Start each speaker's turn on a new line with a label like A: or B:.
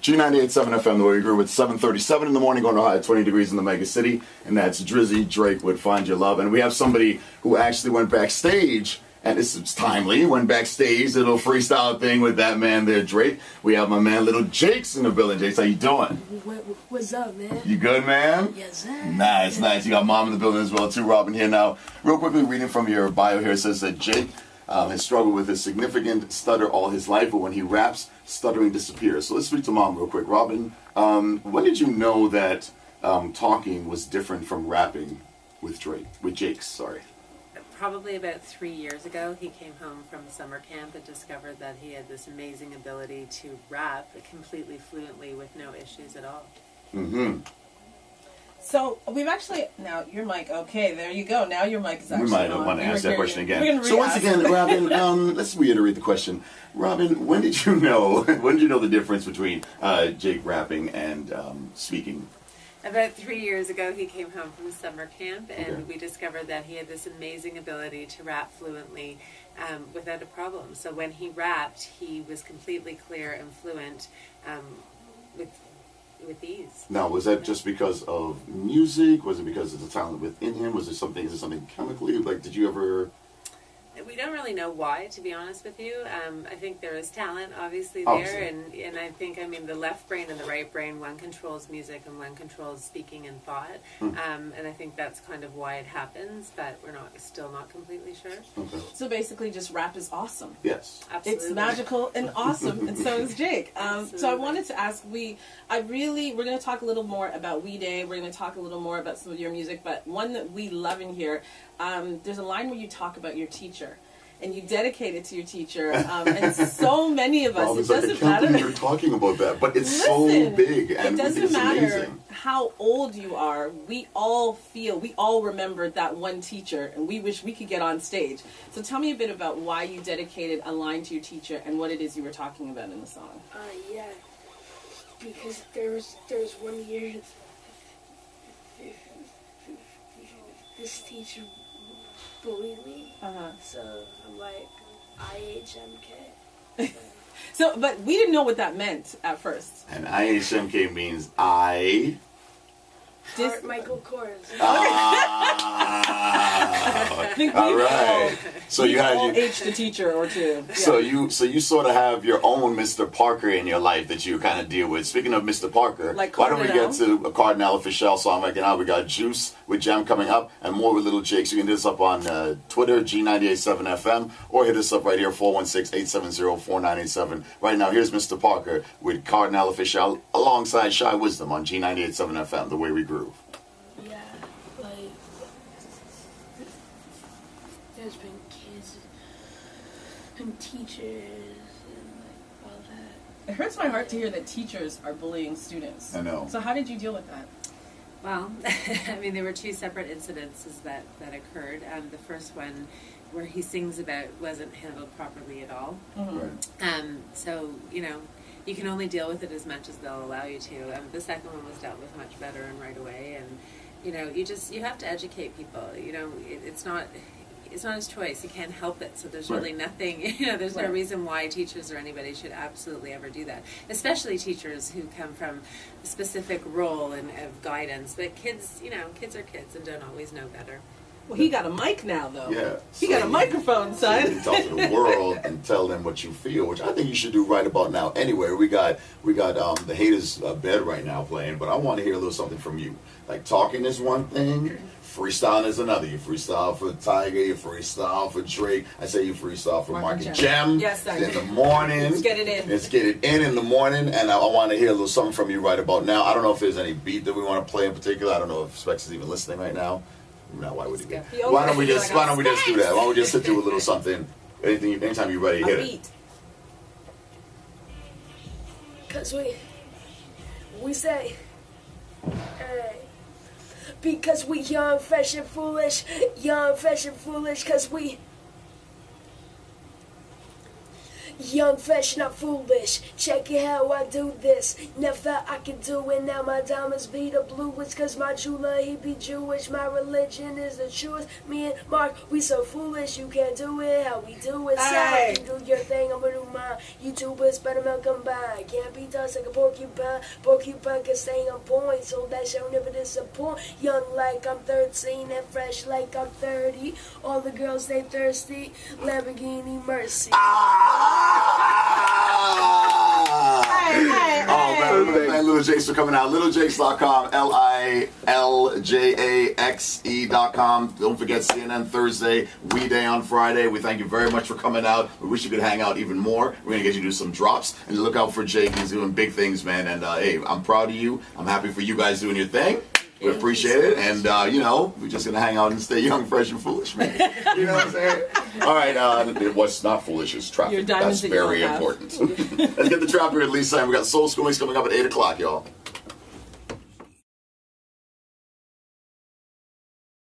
A: G987FM, the way we grew with 7:37 in the morning, going to high at 20 degrees in the mega city, and that's Drizzy Drake with Find Your Love. And we have somebody who actually went backstage, and this is timely, went backstage, a little freestyle thing with that man there, Drake. We have my man Lil Jaxe in the building. Jaxe, how you doing?
B: What's up, man?
A: You good, man?
B: Yes, sir.
A: Nice, nice. You got mom in the building as well, too. Robin here now. Real quickly, reading from your bio here, it says that Jake has struggled with a significant stutter all his life, but when he raps, stuttering disappears. So let's speak to mom real quick. Robin, when did you know that talking was different from rapping with Jaxe, sorry?
C: Probably about 3 years ago, he came home from summer camp and discovered that he had this amazing ability to rap completely fluently with no issues at all.
A: Mm-hmm.
D: So we've actually, now your mic, okay, there you go. Now your mic is actually
A: We might
D: on.
A: want to ask that question again.
D: We're gonna
A: So once again, Robin, let's reiterate the question. Robin, when did you know the difference between Jake rapping and speaking?
C: About 3 years ago, he came home from summer camp, and we discovered that he had this amazing ability to rap fluently without a problem. So when he rapped, he was completely clear and fluent with ease.
A: Now, was that just because of music? Was it because of the talent within him? Is it something chemically? Like, did you ever...
C: We don't really know why, to be honest with you. I think there is talent, obviously, there, and I think, the left brain and the right brain, one controls music and one controls speaking and thought, and I think that's kind of why it happens, but we're still not completely sure.
A: Okay.
D: So basically, just rap is awesome.
A: Yes.
C: Absolutely.
D: It's magical and awesome, and so is Jake. So I wanted to ask, we're going to talk a little more about We Day, we're going to talk a little more about some of your music, but one that we love in here, there's a line where you talk about your teacher. And you dedicate it to your teacher, and so many of us. It doesn't matter.
A: You're talking about that, but it's so big, and
D: it doesn't
A: it's
D: matter
A: amazing.
D: How old you are. We all remember that one teacher, and we wish we could get on stage. So tell me a bit about why you dedicated a line to your teacher, and what it is you were talking about in the song.
B: Yeah, because there was 1 year this teacher bullied me. So I'm like, IHMK.
D: So, but we didn't know what that meant at first.
A: And IHMK means
B: Heart Michael Kors.
A: All right. So you had
D: all H the teacher or two. Yeah.
A: So you sort of have your own Mr. Parker in your life that you kind of deal with. Speaking of Mr. Parker,
D: like
A: why don't we get to a Cardinal Official song right now? We got Juice with Jam coming up, and more with Lil Jaxe. You can hit us up on Twitter, G987FM, or hit us up right here, 416-870-4987. Right now, here's Mr. Parker with Cardinal Official alongside Shy Wisdom on G987FM, The Way We Groove.
B: Yeah, like, there's been kids and teachers and like all that.
D: It hurts my heart to hear that teachers are bullying students.
A: I know.
D: So how did you deal with that?
C: Well, there were two separate incidences that occurred. The first one, where he sings about, wasn't handled properly at all.
A: Right.
C: So, you can only deal with it as much as they'll allow you to. The second one was dealt with much better and right away. And, you have to educate people. It's not his choice. He can't help it. So there's really nothing, there's no reason why teachers or anybody should absolutely ever do that. Especially teachers who come from a specific role and of guidance. But kids, kids are kids and don't always know better.
D: Well, he got a mic now, though.
A: Yeah.
D: He got a microphone, son.
A: So you talk to the world and tell them what you feel, which I think you should do right about now. Anyway, we got the Haters Bed right now playing, but I want to hear a little something from you. Like, talking is one thing, freestyling is another. You freestyle for Tiger, you freestyle for Drake. I say you freestyle for Mark and Jem.
D: Yes, I
A: in the morning.
D: Let's get it in.
A: Let's get it in the morning, and I want to hear a little something from you right about now. I don't know if there's any beat that we want to play in particular. I don't know if Specs is even listening right now. No, why would he be? Why don't we just do that? Why don't we just sit through a little something? Anytime you're ready, hit it.
B: Cause we say, because we young, fresh and foolish, cause we young, fresh, not foolish. Check it how I do this. Never thought I could do it. Now my diamonds be the bluest. Cause my jeweler, he be Jewish. My religion is the truest. Me and Mark, we so foolish. You can't do it how we do it. So I can do your thing, I'm gonna do mine. YouTubers better milk combine. Can't be touched like a porcupine. Porcupine can stay on point, so that shall never disappoint. Young like I'm 13 and fresh like I'm 30. All the girls they thirsty. Lamborghini Mercy.
A: Man, Lil Jaxe for coming out. LilJaxe.com, LilJaxe.com. Don't forget CNN Thursday, We Day on Friday. We thank you very much for coming out. We wish you could hang out even more. We're going to get you to do some drops. And look out for Jake. He's doing big things, man. And hey, I'm proud of you. I'm happy for you guys doing your thing. We appreciate it. And, you know, we're just going to hang out and stay young, fresh, and foolish, man. You know what I'm saying? All right. What's not foolish is traffic. That's very important. Let's get the trap here at least time. We got Soul School Mix coming up at 8 o'clock, y'all.